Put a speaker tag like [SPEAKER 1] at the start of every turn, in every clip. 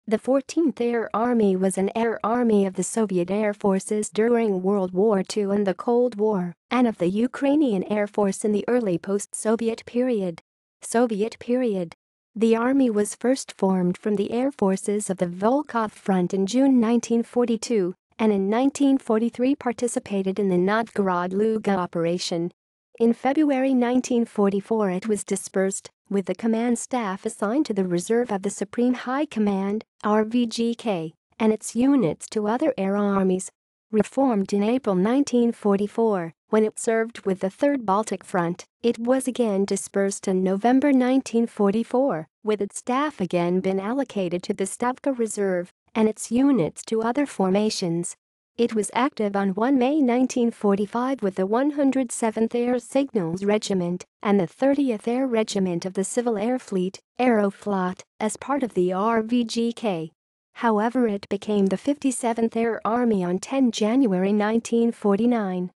[SPEAKER 1] The 14th Air Army was an air army of the Soviet Air Forces during World War II and the Cold War, and of the Ukrainian Air Force in the early post-Soviet period. The army was first formed from the air forces of the Volkhov Front in June 1942, and in 1943 participated in the Novgorod Luga operation. In February 1944 it was dispersed, with the command staff assigned to the Reserve of the Supreme High Command, RVGK, and its units to other air armies. Reformed in April 1944, when it served with the Third Baltic Front, it was again dispersed in November 1944, with its staff again been allocated to the Stavka Reserve, and its units to other formations. It was active on 1 May 1945 with the 107th Air Signals Regiment and the 30th Air Regiment of the Civil Air Fleet, Aeroflot, as part of the RVGK. However, it became the 57th Air Army on 10 January 1949.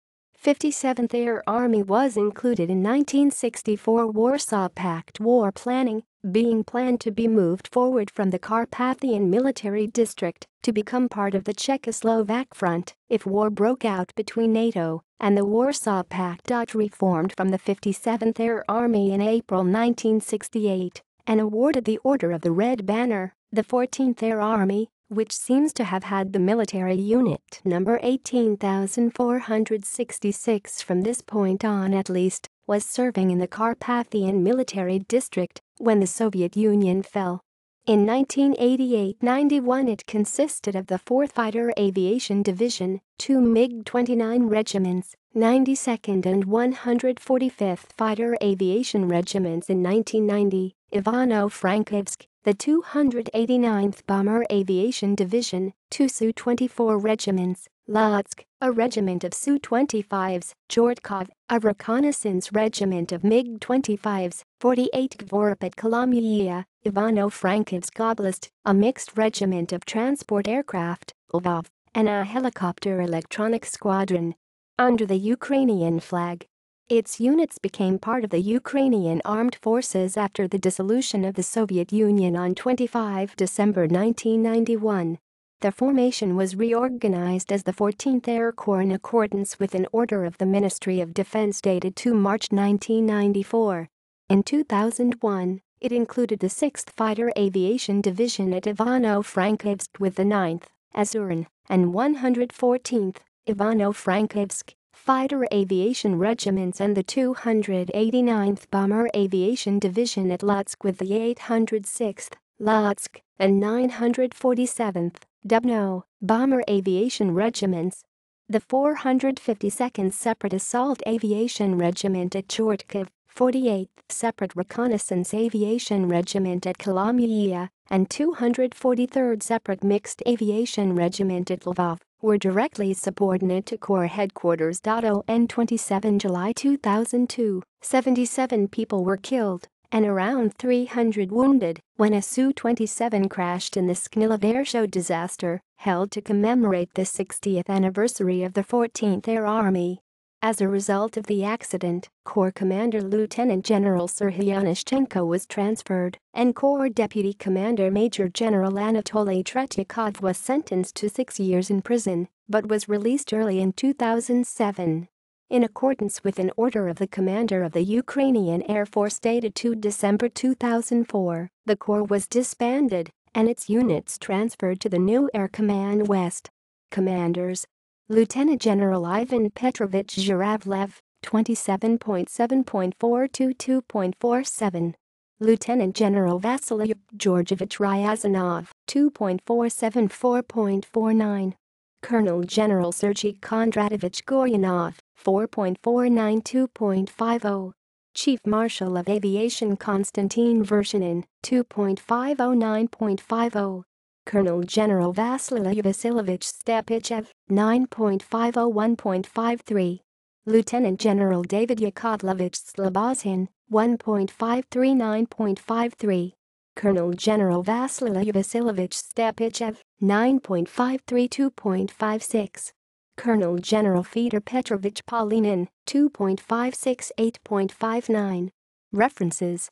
[SPEAKER 1] 57th Air Army was included in 1964 Warsaw Pact war planning, being planned to be moved forward from the Carpathian Military District to become part of the Czechoslovak Front if war broke out between NATO and the Warsaw Pact. Reformed from the 57th Air Army in April 1968 and awarded the Order of the Red Banner. The 14th Air Army, which seems to have had the military unit number 18,466 from this point on at least, was serving in the Carpathian Military District when the Soviet Union fell. In 1988-91 it consisted of the 4th Fighter Aviation Division, 2 MiG-29 regiments, 92nd and 145th Fighter Aviation Regiments in 1990, Ivano-Frankivsk, the 289th Bomber Aviation Division, 2 Su-24 regiments, Lutsk, a regiment of Su-25s, Chortkov, a reconnaissance regiment of MiG-25s, 48 Gvorop at Kolomyia, Ivano-Frankivsk Oblast, a mixed regiment of transport aircraft, Lvov, and a helicopter electronic squadron. Under the Ukrainian flag. Its units became part of the Ukrainian Armed Forces after the dissolution of the Soviet Union on 25 December 1991. The formation was reorganized as the 14th Air Corps in accordance with an order of the Ministry of Defense dated 2 March 1994. In 2001, it included the 6th Fighter Aviation Division at Ivano-Frankivsk with the 9th, Azuran, and 114th, Ivano-Frankivsk, Fighter Aviation Regiments and the 289th Bomber Aviation Division at Lutsk with the 806th, Lutsk, and 947th, Dubno, Bomber Aviation Regiments. The 452nd Separate Assault Aviation Regiment at Chortkov, 48th Separate Reconnaissance Aviation Regiment at Kolomyia, and 243rd Separate Mixed Aviation Regiment at Lvov were directly subordinate to Corps Headquarters. On 27 July 2002, 77 people were killed and around 300 wounded when a Su-27 crashed in the Sknilov airshow disaster held to commemorate the 60th anniversary of the 14th Air Army. As a result of the accident, Corps Commander Lieutenant General Serhiy Onishchenko was transferred, and Corps Deputy Commander Major General Anatoly Tretyakov was sentenced to 6 years in prison, but was released early in 2007. In accordance with an order of the commander of the Ukrainian Air Force dated 2 December 2004, the Corps was disbanded, and its units transferred to the new Air Command West. Commanders: Lieutenant General Ivan Petrovich Zhuravlev, 27.7.422.47. Lieutenant General Vasily Georgievich Ryazanov, 2.474.49. Colonel General Sergei Kondratовich Goryanov, 4.492.50. Chief Marshal of Aviation Konstantin Vershinin, 2.509.50. Colonel General Vasily Vasilyevich Stepichev, 9.501.53. Lieutenant General David Yakovlevich Slobozhin, 1.539.53. Colonel General Vasily Vasilyevich Stepichev, 9.532.56. Colonel General Fedor Petrovich Polinin, 2.568.59. References